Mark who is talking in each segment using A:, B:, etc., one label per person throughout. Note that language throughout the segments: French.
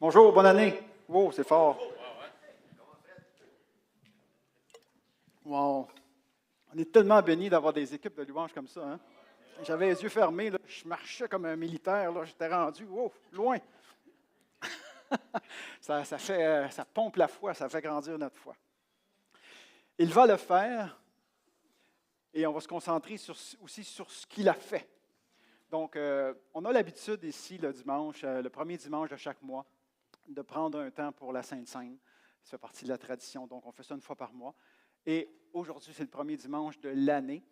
A: Bonjour, bonne année. Wow, c'est fort. Wow. On est tellement bénis d'avoir des équipes de louanges comme ça. Hein? J'avais les yeux fermés, là. Je marchais comme un militaire. Là. J'étais rendu wow, loin. Ça pompe la foi, ça fait grandir notre foi. Il va le faire et on va se concentrer aussi sur ce qu'il a fait. Donc, on a l'habitude ici le dimanche, le premier dimanche de chaque mois, de prendre un temps pour la Sainte Seine. Ça fait partie de la tradition, donc on fait ça une fois par mois. Et aujourd'hui, c'est le premier dimanche de l'année.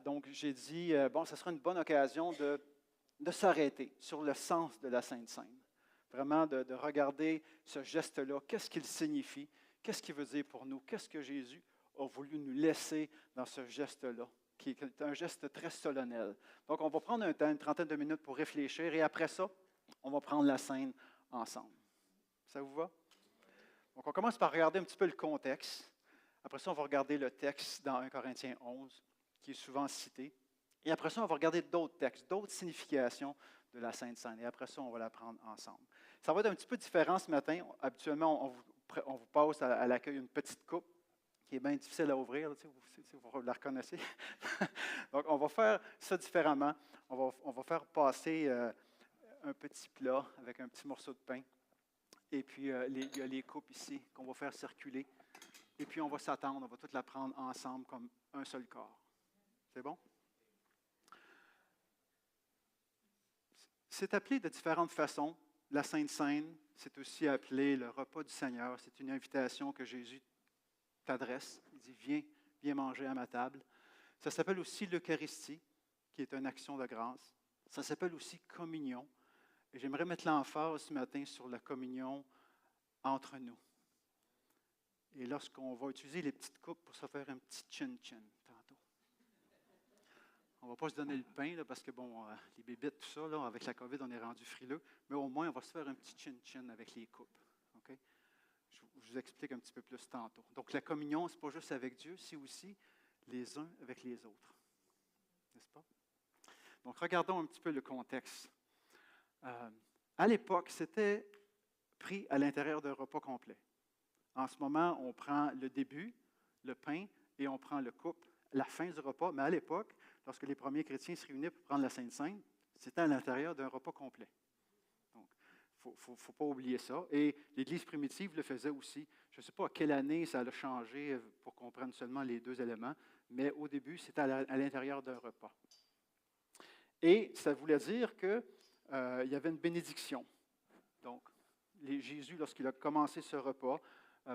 A: Donc, j'ai dit, ce sera une bonne occasion de s'arrêter sur le sens de la Sainte Seine. Vraiment de regarder ce geste-là, qu'est-ce qu'il signifie, qu'est-ce qu'il veut dire pour nous, qu'est-ce que Jésus a voulu nous laisser dans ce geste-là, qui est un geste très solennel. Donc, on va prendre un temps, une trentaine de minutes pour réfléchir, et après ça, on va prendre la scène ensemble. Ça vous va? Donc, on commence par regarder un petit peu le contexte. Après ça, on va regarder le texte dans 1 Corinthiens 11, qui est souvent cité. Et après ça, on va regarder d'autres textes, d'autres significations de la Sainte Seine. Et après ça, on va la prendre ensemble. Ça va être un petit peu différent ce matin. Habituellement, on vous passe à l'accueil une petite coupe qui est bien difficile à ouvrir, là, vous la reconnaissez. Donc, on va faire ça différemment. On va faire passer un petit plat avec un petit morceau de pain. Et puis, il y a les coupes ici qu'on va faire circuler. Et puis, on va s'attendre, on va toutes la prendre ensemble comme un seul corps. C'est bon? C'est appelé de différentes façons. La Sainte Seine, c'est aussi appelé le repas du Seigneur. C'est une invitation que Jésus t'adresse. Il dit, viens manger à ma table. Ça s'appelle aussi l'Eucharistie, qui est une action de grâce. Ça s'appelle aussi communion. Et j'aimerais mettre l'emphase ce matin sur la communion entre nous. Et lorsqu'on va utiliser les petites coupes pour se faire un petit chin-chin tantôt. On ne va pas se donner le pain, là, parce que, les bébites, tout ça, là, avec la COVID, on est rendu frileux. Mais au moins, on va se faire un petit chin-chin avec les coupes. Okay? Je vous explique un petit peu plus tantôt. Donc, la communion, ce n'est pas juste avec Dieu, c'est aussi les uns avec les autres. N'est-ce pas? Donc, regardons un petit peu le contexte. À l'époque, c'était pris à l'intérieur d'un repas complet. En ce moment, on prend le début, le pain, et on prend le coupe, la fin du repas. Mais à l'époque, lorsque les premiers chrétiens se réunissaient pour prendre la Sainte Seine, c'était à l'intérieur d'un repas complet. Donc, il ne faut pas oublier ça. Et l'Église primitive le faisait aussi. Je ne sais pas à quelle année ça a changé pour qu'on prenne seulement les deux éléments, mais au début, c'était à l'intérieur d'un repas. Et ça voulait dire qu'il y avait une bénédiction. Donc, Jésus, lorsqu'il a commencé ce repas,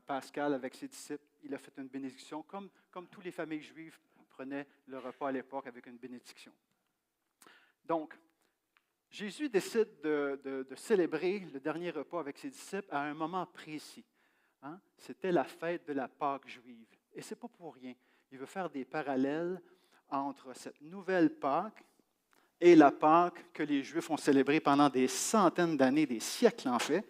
A: Pascal, avec ses disciples, il a fait une bénédiction, comme toutes les familles juives prenaient le repas à l'époque avec une bénédiction. Donc, Jésus décide de célébrer le dernier repas avec ses disciples à un moment précis. Hein? C'était la fête de la Pâque juive. Et ce n'est pas pour rien. Il veut faire des parallèles entre cette nouvelle Pâque et la Pâque que les Juifs ont célébrée pendant des centaines d'années, des siècles en fait.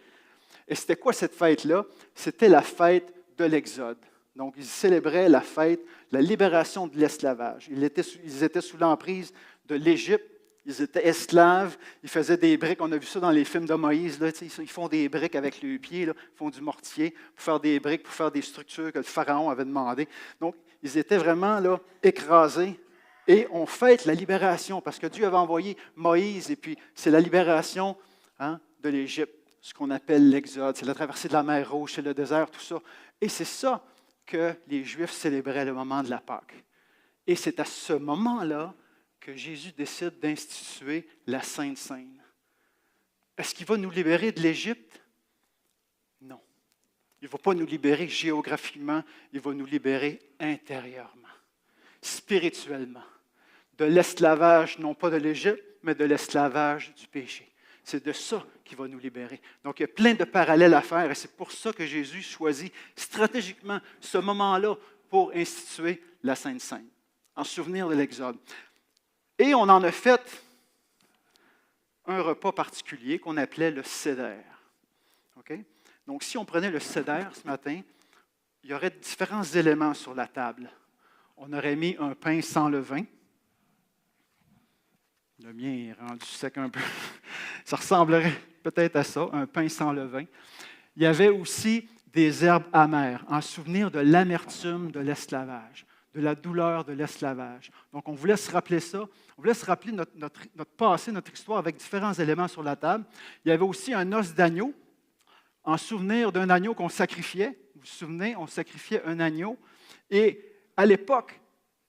A: Et c'était quoi cette fête-là? C'était la fête de l'Exode. Donc, ils célébraient la fête, la libération de l'esclavage. Ils étaient sous l'emprise de l'Égypte. Ils étaient esclaves. Ils faisaient des briques. On a vu ça dans les films de Moïse. Là, ils font des briques avec leurs pieds. Là, ils font du mortier pour faire des briques, pour faire des structures que le Pharaon avait demandé. Donc, ils étaient vraiment là, écrasés. Et on fête la libération parce que Dieu avait envoyé Moïse. Et puis, c'est la libération de l'Égypte. Ce qu'on appelle l'Exode, c'est la traversée de la mer Rouge, c'est le désert, tout ça. Et c'est ça que les Juifs célébraient le moment de la Pâque. Et c'est à ce moment-là que Jésus décide d'instituer la Sainte Seine. Est-ce qu'il va nous libérer de l'Égypte? Non. Il ne va pas nous libérer géographiquement, il va nous libérer intérieurement, spirituellement. De l'esclavage, non pas de l'Égypte, mais de l'esclavage du péché. C'est de ça qui va nous libérer. Donc, il y a plein de parallèles à faire et c'est pour ça que Jésus choisit stratégiquement ce moment-là pour instituer la Sainte Seine, en souvenir de l'Exode. Et on en a fait un repas particulier qu'on appelait le Seder. Okay? Donc, si on prenait le Seder ce matin, il y aurait différents éléments sur la table. On aurait mis un pain sans levain. Le mien est rendu sec un peu. Ça ressemblerait peut-être à ça, un pain sans levain. Il y avait aussi des herbes amères, en souvenir de l'amertume de l'esclavage, de la douleur de l'esclavage. Donc, on voulait se rappeler ça. On voulait se rappeler notre passé, notre histoire avec différents éléments sur la table. Il y avait aussi un os d'agneau, en souvenir d'un agneau qu'on sacrifiait. Vous vous souvenez, on sacrifiait un agneau. Et à l'époque,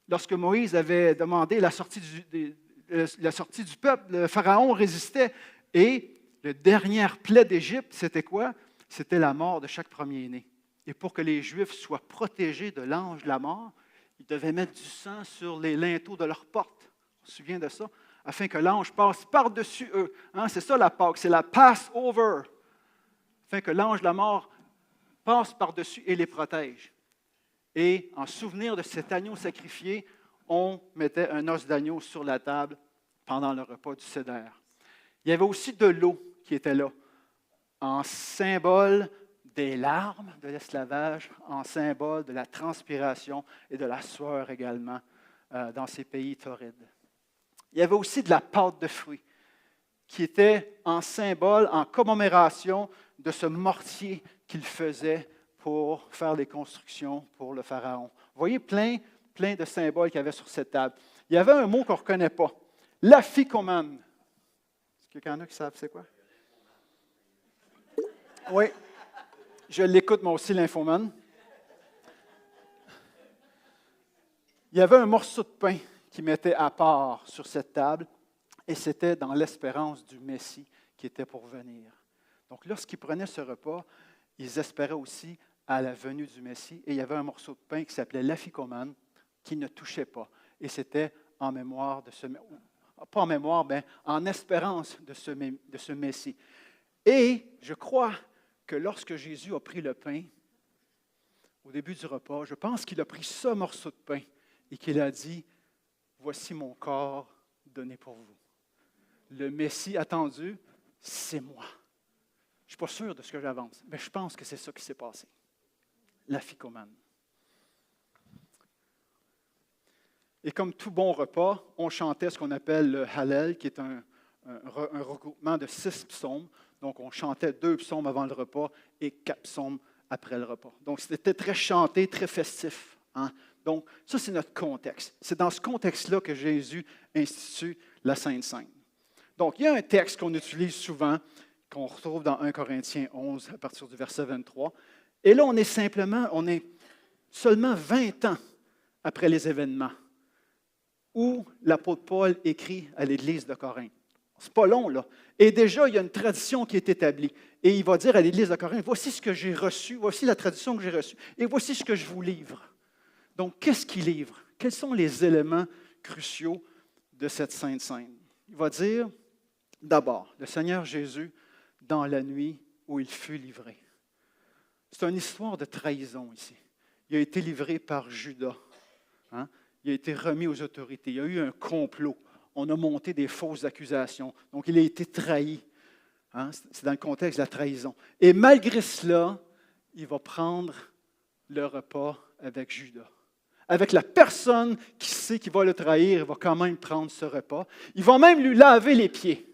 A: lorsque Moïse avait demandé la sortie du peuple, le Pharaon résistait. Et le dernier plaie d'Égypte, c'était quoi? C'était la mort de chaque premier-né. Et pour que les Juifs soient protégés de l'ange de la mort, ils devaient mettre du sang sur les linteaux de leurs portes. On se souvient de ça? Afin que l'ange passe par-dessus eux. Hein? C'est ça la Pâque, c'est la Passover. Afin que l'ange de la mort passe par-dessus et les protège. Et en souvenir de cet agneau sacrifié, on mettait un os d'agneau sur la table pendant le repas du Seder. Il y avait aussi de l'eau qui était là, en symbole des larmes de l'esclavage, en symbole de la transpiration et de la sueur également dans ces pays torrides. Il y avait aussi de la pâte de fruits qui était en symbole, en commémoration de ce mortier qu'il faisait pour faire les constructions pour le Pharaon. Vous voyez plein de symboles qu'il y avait sur cette table. Il y avait un mot qu'on ne reconnaît pas, l'aphikomane. Est-ce qu'il y en a qui savent c'est quoi? Oui, je l'écoute moi aussi, l'infomane. Il y avait un morceau de pain qui mettait à part sur cette table, et c'était dans l'espérance du Messie qui était pour venir. Donc, lorsqu'ils prenaient ce repas, ils espéraient aussi à la venue du Messie, et il y avait un morceau de pain qui s'appelait l'aphikomane, qui ne touchait pas. Et c'était en mémoire de ce, pas en mémoire, mais en espérance de ce Messie. Et je crois que lorsque Jésus a pris le pain, au début du repas, je pense qu'il a pris ce morceau de pain et qu'il a dit, « Voici mon corps donné pour vous. » Le Messie attendu, c'est moi. Je ne suis pas sûr de ce que j'avance, mais je pense que c'est ça qui s'est passé. L'aphikomane. Et comme tout bon repas, on chantait ce qu'on appelle le Hallel, qui est un regroupement de 6 psaumes. Donc, on chantait 2 psaumes avant le repas et 4 psaumes après le repas. Donc, c'était très chanté, très festif. Hein? Donc, ça, c'est notre contexte. C'est dans ce contexte-là que Jésus institue la Sainte Seine. Donc, il y a un texte qu'on utilise souvent, qu'on retrouve dans 1 Corinthiens 11, à partir du verset 23. Et là, on est seulement 20 ans après les événements où l'apôtre Paul écrit à l'Église de Corinthe. C'est pas long, là. Et déjà, il y a une tradition qui est établie. Et il va dire à l'Église de Corinthe, voici ce que j'ai reçu, voici la tradition que j'ai reçue, et voici ce que je vous livre. Donc, qu'est-ce qu'il livre? Quels sont les éléments cruciaux de cette Sainte Seine? Il va dire, d'abord, le Seigneur Jésus, dans la nuit où il fut livré. C'est une histoire de trahison ici. Il a été livré par Judas. Hein? Il a été remis aux autorités. Il y a eu un complot. On a monté des fausses accusations. Donc, il a été trahi. Hein? C'est dans le contexte de la trahison. Et malgré cela, il va prendre le repas avec Judas. Avec la personne qui sait qu'il va le trahir, il va quand même prendre ce repas. Il va même lui laver les pieds.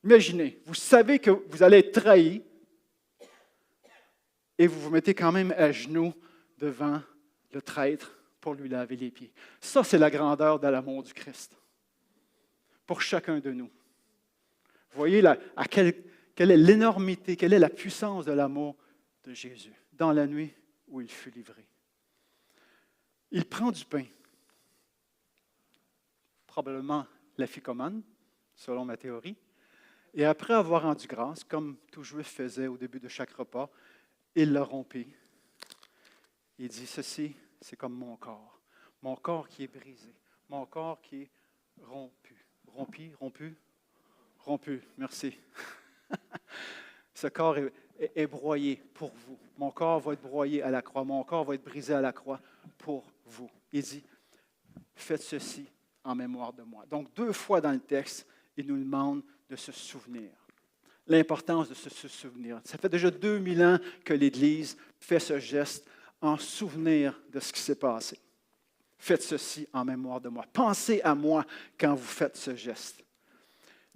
A: Imaginez, vous savez que vous allez être trahi et vous vous mettez quand même à genoux devant le traître pour lui laver les pieds. Ça, c'est la grandeur de l'amour du Christ pour chacun de nous. Vous voyez quelle est l'énormité, quelle est la puissance de l'amour de Jésus dans la nuit où il fut livré. Il prend du pain, probablement l'aphikomane, selon ma théorie, et après avoir rendu grâce, comme tout Juif faisait au début de chaque repas, il le rompit. Il dit, ceci, c'est comme mon corps qui est brisé, mon corps qui est rompu. Rompu, merci. Ce corps est broyé pour vous. Mon corps va être broyé à la croix, mon corps va être brisé à la croix pour vous. Il dit, faites ceci en mémoire de moi. Donc, 2 fois dans le texte, il nous demande de se souvenir. L'importance de se souvenir. Ça fait déjà 2000 ans que l'Église fait ce geste en souvenir de ce qui s'est passé. Faites ceci en mémoire de moi. Pensez à moi quand vous faites ce geste.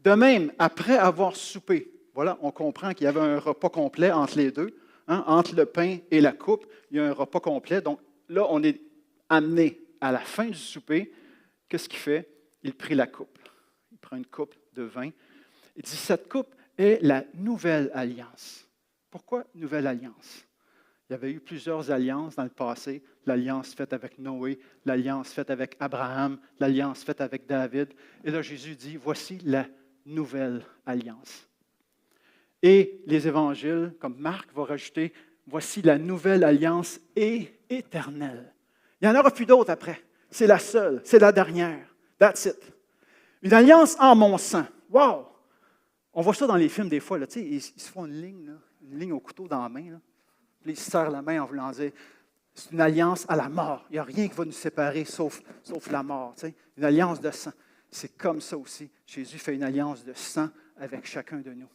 A: De même, après avoir soupé, voilà, on comprend qu'il y avait un repas complet entre les deux, hein, entre le pain et la coupe, il y a un repas complet. Donc là, on est amené à la fin du souper. Qu'est-ce qu'il fait? Il prit la coupe. Il prend une coupe de vin. Il dit, cette coupe est la nouvelle alliance. Pourquoi nouvelle alliance? Il y avait eu plusieurs alliances dans le passé. L'alliance faite avec Noé, l'alliance faite avec Abraham, l'alliance faite avec David. Et là, Jésus dit, voici la nouvelle alliance. Et les évangiles, comme Marc va rajouter, voici la nouvelle alliance et éternelle. Il n'y en aura plus d'autres après. C'est la seule, c'est la dernière. That's it. Une alliance en mon sang. Wow! On voit ça dans les films des fois. Là, ils se font une ligne au couteau dans la main. Là. Puis ils se serrent la main en voulant dire, c'est une alliance à la mort. Il n'y a rien qui va nous séparer sauf la mort. Une alliance de sang. C'est comme ça aussi. Jésus fait une alliance de sang avec chacun de nous.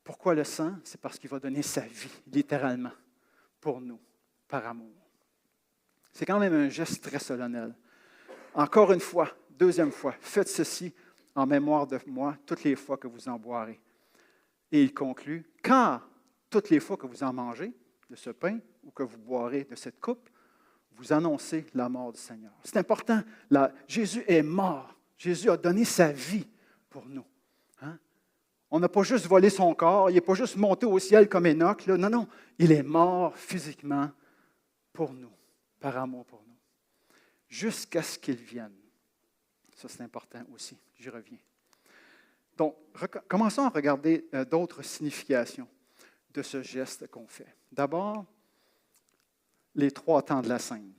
A: Pourquoi le sang? C'est parce qu'il va donner sa vie, littéralement, pour nous, par amour. C'est quand même un geste très solennel. Encore une fois, deuxième fois, faites ceci en mémoire de moi toutes les fois que vous en boirez. Et il conclut, car toutes les fois que vous en mangez de ce pain ou que vous boirez de cette coupe, vous annoncez la mort du Seigneur. C'est important. Jésus est mort. Jésus a donné sa vie pour nous. Hein? On n'a pas juste volé son corps. Il n'est pas juste monté au ciel comme Enoch. Là. Non, non. Il est mort physiquement pour nous, par amour pour nous. Jusqu'à ce qu'il vienne. Ça, c'est important aussi. J'y reviens. Donc, commençons à regarder d'autres significations de ce geste qu'on fait. D'abord, les 3 temps de la scène.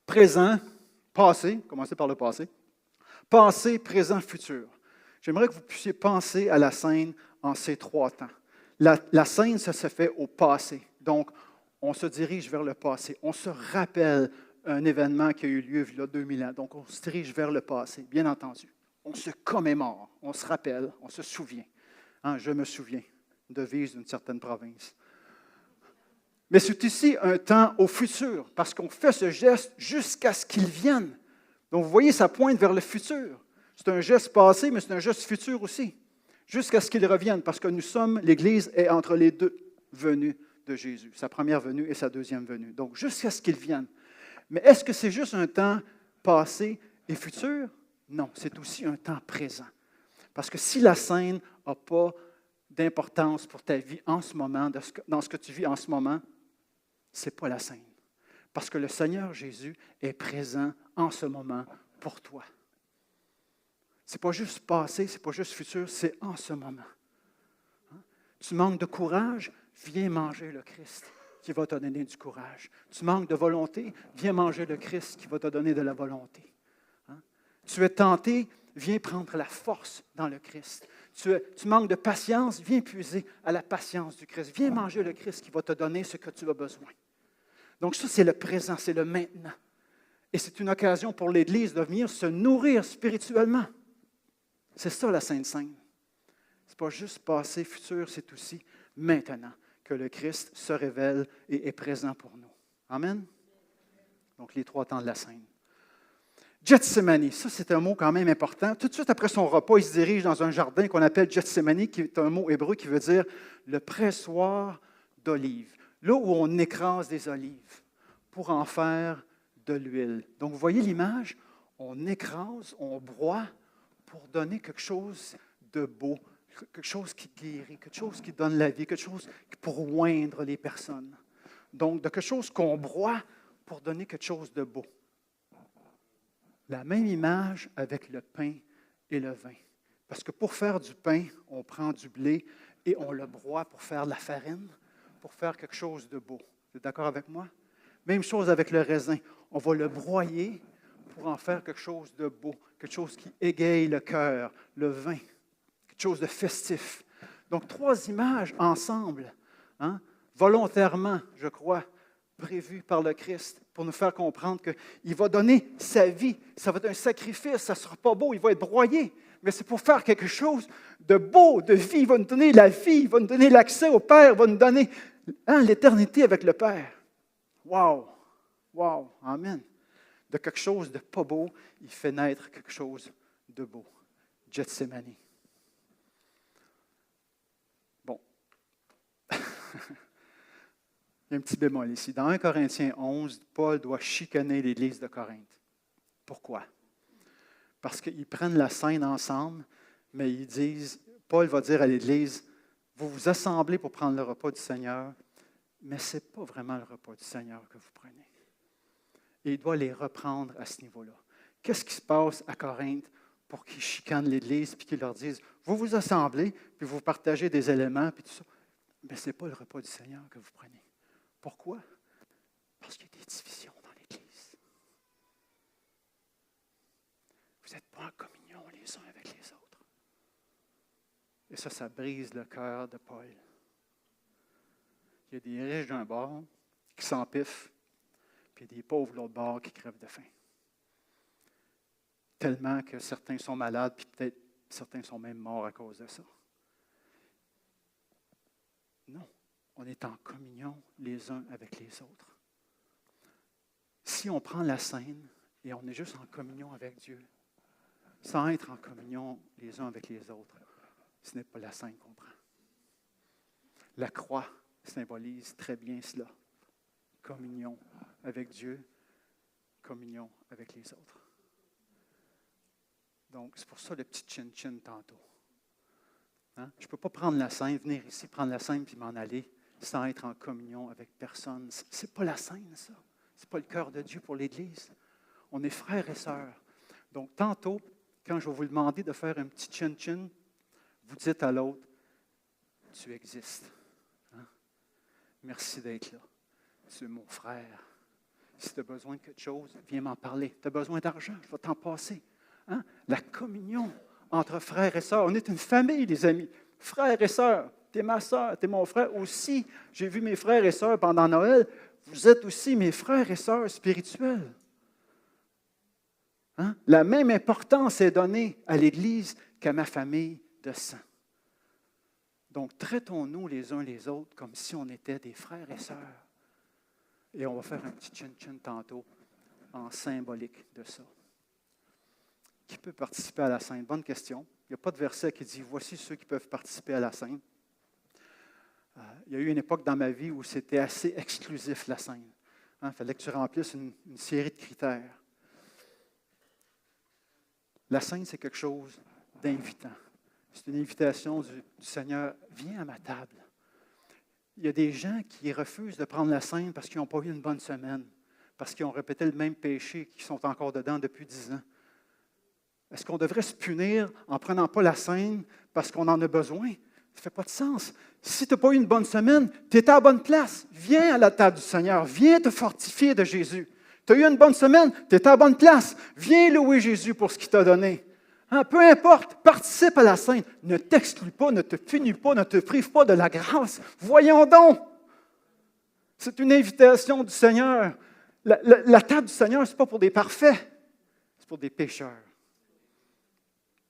A: Présent, passé, commencez par le passé. Passé, présent, futur. J'aimerais que vous puissiez penser à la scène en ces 3 temps. La scène, ça se fait au passé. Donc, on se dirige vers le passé. On se rappelle un événement qui a eu lieu il y a 2000 ans. Donc, on se dirige vers le passé, bien entendu. On se commémore, on se rappelle, on se souvient. Hein, je me souviens, devise d'une certaine province. Mais c'est ici un temps au futur, parce qu'on fait ce geste jusqu'à ce qu'il vienne. Donc, vous voyez, ça pointe vers le futur. C'est un geste passé, mais c'est un geste futur aussi. Jusqu'à ce qu'il revienne, parce que nous sommes, l'Église est entre les deux venues de Jésus, sa première venue et sa deuxième venue. Donc, jusqu'à ce qu'il vienne. Mais est-ce que c'est juste un temps passé et futur? Non, c'est aussi un temps présent. Parce que si la scène n'a pas d'importance pour ta vie en ce moment, dans ce que tu vis en ce moment, ce n'est pas la scène. Parce que le Seigneur Jésus est présent en ce moment pour toi. Ce n'est pas juste passé, ce n'est pas juste futur, c'est en ce moment. Hein? Tu manques de courage, viens manger le Christ qui va te donner du courage. Tu manques de volonté, viens manger le Christ qui va te donner de la volonté. Hein? Tu es tenté, viens prendre la force dans le Christ. Tu manques de patience, viens puiser à la patience du Christ. Viens manger le Christ qui va te donner ce que tu as besoin. Donc ça, c'est le présent, c'est le maintenant. Et c'est une occasion pour l'Église de venir se nourrir spirituellement. C'est ça la Sainte Seine. Ce n'est pas juste passé, futur, c'est aussi maintenant que le Christ se révèle et est présent pour nous. Amen? Donc les 3 temps de la scène. Gethsémani, ça c'est un mot quand même important. Tout de suite après son repas, il se dirige dans un jardin qu'on appelle Gethsémani, qui est un mot hébreu qui veut dire le pressoir d'olives. Là où on écrase des olives pour en faire de l'huile. Donc vous voyez l'image? On écrase, on broie pour donner quelque chose de beau, quelque chose qui guérit, quelque chose qui donne la vie, quelque chose pour oindre les personnes. Donc, de quelque chose qu'on broie pour donner quelque chose de beau. La même image avec le pain et le vin. Parce que pour faire du pain, on prend du blé et on le broie pour faire de la farine, pour faire quelque chose de beau. Vous êtes d'accord avec moi? Même chose avec le raisin. On va le broyer pour en faire quelque chose de beau, quelque chose qui égaye le cœur, le vin, quelque chose de festif. Donc, 3 images ensemble, hein, volontairement, je crois, prévues par le Christ pour nous faire comprendre qu'il va donner sa vie. Ça va être un sacrifice, ça ne sera pas beau, il va être broyé, mais c'est pour faire quelque chose de beau, de vie. Il va nous donner la vie, il va nous donner l'accès au Père, il va nous donner l'éternité avec le Père. Wow! Wow! Amen! De quelque chose de pas beau, il fait naître quelque chose de beau. Gethsémani. Bon. Il y a un petit bémol ici. Dans 1 Corinthiens 11, Paul doit chicaner l'Église de Corinthe. Pourquoi? Parce qu'ils prennent la scène ensemble, mais ils disent, Paul va dire à l'Église, vous vous assemblez pour prendre le repas du Seigneur, mais ce n'est pas vraiment le repas du Seigneur que vous prenez. Et il doit les reprendre à ce niveau-là. Qu'est-ce qui se passe à Corinthe pour qu'ils chicanent l'Église et qu'ils leur disent, vous vous assemblez, puis vous partagez des éléments, puis tout ça, mais ce n'est pas le repas du Seigneur que vous prenez. Pourquoi? Parce qu'il y a des divisions dans l'Église. Vous n'êtes pas en communion les uns avec les autres. Et ça brise le cœur de Paul. Il y a des riches d'un bord qui s'empiffent, puis il y a des pauvres de l'autre bord qui crèvent de faim. Tellement que certains sont malades, puis peut-être certains sont même morts à cause de ça. Non, on est en communion les uns avec les autres. Si on prend la scène et on est juste en communion avec Dieu, sans être en communion les uns avec les autres, ce n'est pas la scène qu'on prend. La croix symbolise très bien cela. Communion avec Dieu, communion avec les autres. Donc, c'est pour ça le petit chin-chin tantôt. Hein? Je ne peux pas prendre la scène, venir ici, prendre la scène puis m'en aller sans être en communion avec personne. Ce n'est pas la scène, ça. Ce n'est pas le cœur de Dieu pour l'Église. On est frères et sœurs. Donc, tantôt, quand je vais vous demander de faire un petit chin-chin, vous dites à l'autre, tu existes. Hein? Merci d'être là. Tu es mon frère. Si tu as besoin de quelque chose, viens m'en parler. Tu as besoin d'argent, je vais t'en passer. Hein? La communion entre frères et sœurs. On est une famille, les amis. Frères et sœurs. Tu es ma sœur, tu es mon frère aussi. J'ai vu mes frères et sœurs pendant Noël. Vous êtes aussi mes frères et sœurs spirituels. Hein? La même importance est donnée à l'Église qu'à ma famille de sang. Donc, traitons-nous les uns les autres comme si on était des frères et sœurs. Et on va faire un petit chin-chin tantôt en symbolique de ça. Qui peut participer à la Sainte? Bonne question. Il n'y a pas de verset qui dit « Voici ceux qui peuvent participer à la Sainte ». Il y a eu une époque dans ma vie où c'était assez exclusif, la Sainte. Il fallait que tu remplisses une série de critères. La Sainte, c'est quelque chose d'invitant. C'est une invitation du Seigneur. Viens à ma table. Il y a des gens qui refusent de prendre la Sainte parce qu'ils n'ont pas eu une bonne semaine, parce qu'ils ont répété le même péché, qu'ils sont encore dedans depuis 10 ans. Est-ce qu'on devrait se punir en ne prenant pas la Sainte parce qu'on en a besoin? Ça ne fait pas de sens. Si tu n'as pas eu une bonne semaine, tu es à la bonne place. Viens à la table du Seigneur. Viens te fortifier de Jésus. Tu as eu une bonne semaine, tu es à la bonne place. Viens louer Jésus pour ce qu'il t'a donné. Hein, peu importe, participe à la Sainte. Ne t'exclus pas, ne te punis pas, ne te prive pas de la grâce. Voyons donc. C'est une invitation du Seigneur. La table du Seigneur, ce n'est pas pour des parfaits. C'est pour des pécheurs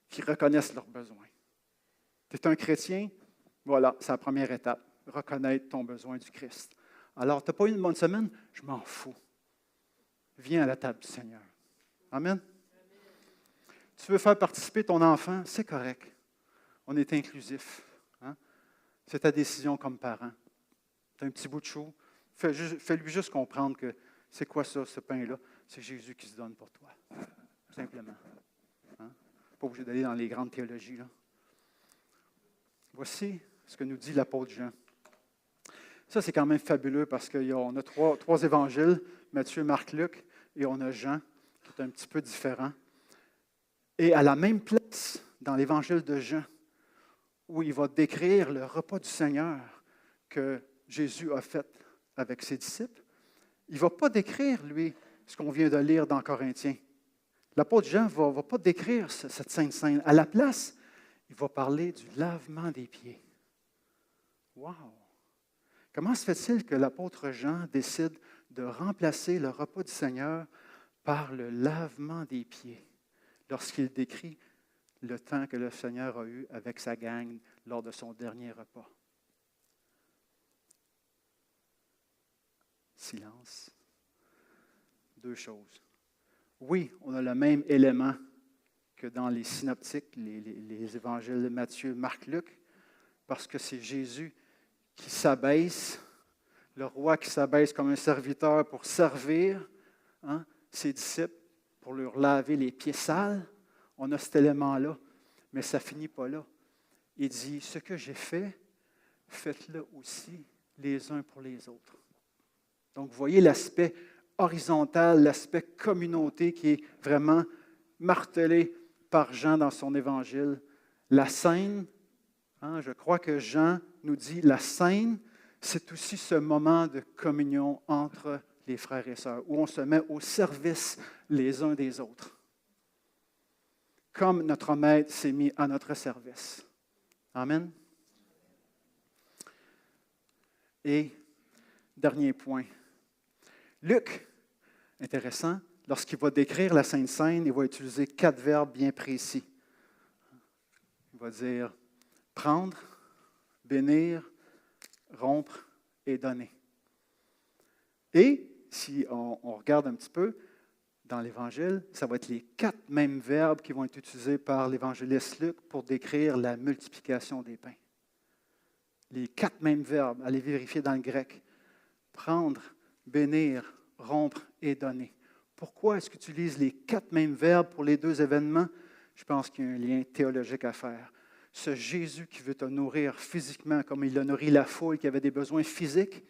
A: qui reconnaissent leurs besoins. Tu es un chrétien, voilà, c'est la première étape. Reconnaître ton besoin du Christ. Alors, tu n'as pas eu une bonne semaine? Je m'en fous. Viens à la table du Seigneur. Amen. Tu veux faire participer ton enfant? C'est correct. On est inclusif. Hein? C'est ta décision comme parent. Tu as un petit bout de chou. Fais-lui juste comprendre que c'est quoi ça, ce pain-là? C'est Jésus qui se donne pour toi. Simplement. Hein? Pas obligé d'aller dans les grandes théologies. Là. Voici ce que nous dit l'apôtre Jean. Ça, c'est quand même fabuleux parce qu'on a trois évangiles, Matthieu, Marc, Luc, et on a Jean, qui est un petit peu différent. Et à la même place, dans l'évangile de Jean, où il va décrire le repas du Seigneur que Jésus a fait avec ses disciples, il ne va pas décrire, lui, ce qu'on vient de lire dans Corinthiens. L'apôtre Jean ne va pas décrire cette sainte scène. À la place, il va parler du lavement des pieds. Wow! Comment se fait-il que l'apôtre Jean décide de remplacer le repas du Seigneur par le lavement des pieds lorsqu'il décrit le temps que le Seigneur a eu avec sa gang lors de son dernier repas? Silence. Deux choses. Oui, on a le même élément que dans les synoptiques, les évangiles de Matthieu, Marc, Luc, parce que c'est Jésus qui s'abaisse, le roi qui s'abaisse comme un serviteur pour servir ses disciples, pour leur laver les pieds sales. On a cet élément-là, mais ça ne finit pas là. Il dit, ce que j'ai fait, faites-le aussi les uns pour les autres. Donc, vous voyez l'aspect horizontal, l'aspect communauté qui est vraiment martelé par Jean dans son évangile. La scène, je crois que Jean nous dit, la scène, c'est aussi ce moment de communion entre les frères et sœurs, où on se met au service les uns des autres. Comme notre Maître s'est mis à notre service. Amen. Et dernier point. Luc, intéressant, lorsqu'il va décrire la Sainte Seine, il va utiliser 4 verbes bien précis. Il va dire prendre, bénir, rompre et donner. Et si on regarde un petit peu dans l'Évangile, ça va être les 4 mêmes verbes qui vont être utilisés par l'évangéliste Luc pour décrire la multiplication des pains. Les 4 mêmes verbes, allez vérifier dans le grec. Prendre, bénir, rompre et donner. Pourquoi est-ce qu'il utilise les 4 mêmes verbes pour les 2 événements? Je pense qu'il y a un lien théologique à faire. Ce Jésus qui veut te nourrir physiquement comme il a nourri la foule qui avait des besoins physiques,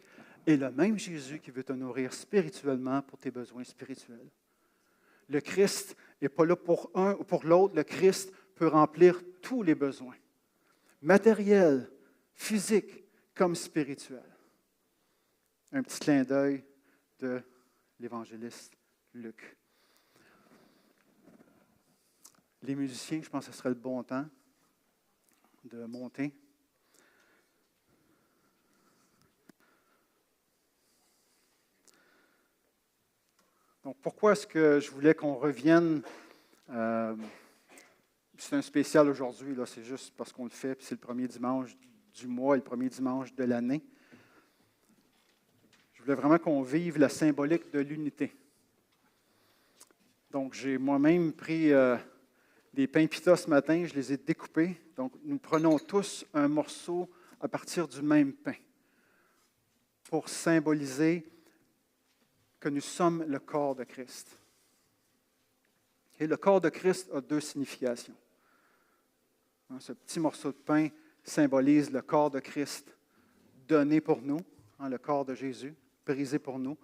A: est le même Jésus qui veut te nourrir spirituellement pour tes besoins spirituels. Le Christ n'est pas là pour un ou pour l'autre. Le Christ peut remplir tous les besoins, matériels, physiques comme spirituels. Un petit clin d'œil de l'évangéliste Luc. Les musiciens, je pense que ce serait le bon temps de monter. Donc, pourquoi est-ce que je voulais qu'on revienne? C'est un spécial aujourd'hui, là, c'est juste parce qu'on le fait, puis c'est le premier dimanche du mois et le premier dimanche de l'année. Je voulais vraiment qu'on vive la symbolique de l'unité. Donc, j'ai moi-même pris des pains pita ce matin, je les ai découpés. Donc, nous prenons tous un morceau à partir du même pain pour symboliser que nous sommes le corps de Christ. Et le corps de Christ a 2 significations. Ce petit morceau de pain symbolise le corps de Christ donné pour nous, le corps de Jésus, brisé pour nous.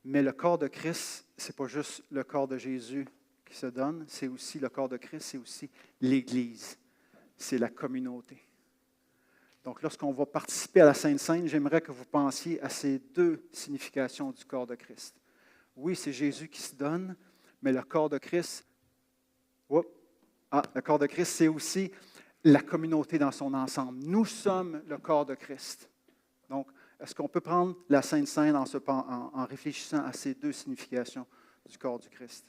A: Mais le corps de Christ, ce n'est pas juste le corps de Jésus qui se donne, c'est aussi le corps de Christ, c'est aussi l'Église, c'est la communauté. Donc, lorsqu'on va participer à la Sainte Seine, j'aimerais que vous pensiez à ces 2 significations du corps de Christ. Oui, c'est Jésus qui se donne, mais le corps de Christ, le corps de Christ, c'est aussi la communauté dans son ensemble. Nous sommes le corps de Christ. Donc, est-ce qu'on peut prendre la Sainte Seine en réfléchissant à ces 2 significations du corps du Christ?